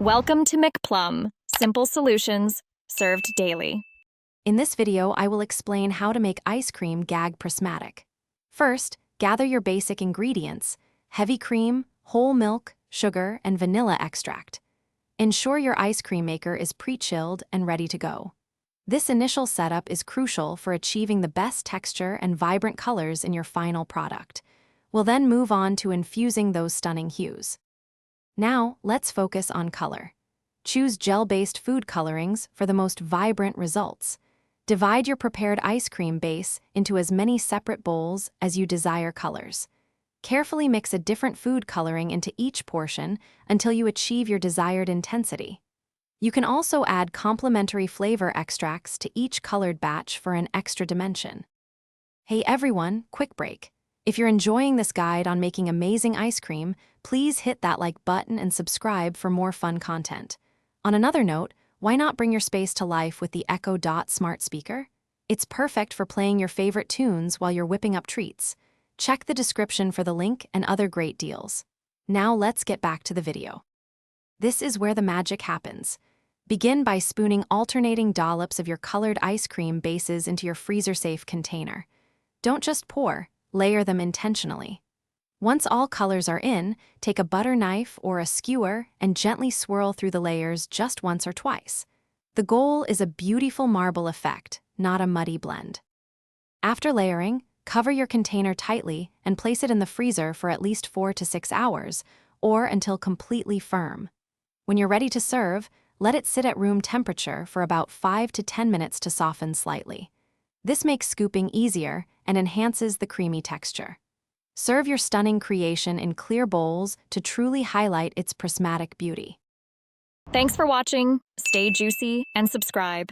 Welcome to McPlum, simple solutions served daily. In this video, I will explain how to make ice cream Gag Prismatic. First, gather your basic ingredients: heavy cream, whole milk, sugar, and vanilla extract. Ensure your ice cream maker is pre-chilled and ready to go. This initial setup is crucial for achieving the best texture and vibrant colors in your final product. We'll then move on to infusing those stunning hues. Now, let's focus on color. Choose gel-based food colorings for the most vibrant results. Divide your prepared ice cream base into as many separate bowls as you desire colors. Carefully mix a different food coloring into each portion until you achieve your desired intensity. You can also add complementary flavor extracts to each colored batch for an extra dimension. Hey everyone, quick break. If you're enjoying this guide on making amazing ice cream, please hit that like button and subscribe for more fun content. On another note, why not bring your space to life with the Echo Dot smart speaker? It's perfect for playing your favorite tunes while you're whipping up treats. Check the description for the link and other great deals. Now let's get back to the video. This is where the magic happens. Begin by spooning alternating dollops of your colored ice cream bases into your freezer-safe container. Don't just pour, layer them intentionally. Once all colors are in, take a butter knife or a skewer and gently swirl through the layers just once or twice. The goal is a beautiful marble effect, not a muddy blend. After layering, cover your container tightly and place it in the freezer for at least 4 to 6 hours, or until completely firm. When you're ready to serve, let it sit at room temperature for about 5 to 10 minutes to soften slightly. This makes scooping easier and enhances the creamy texture. Serve your stunning creation in clear bowls to truly highlight its prismatic beauty. Thanks for watching. Stay juicy and subscribe.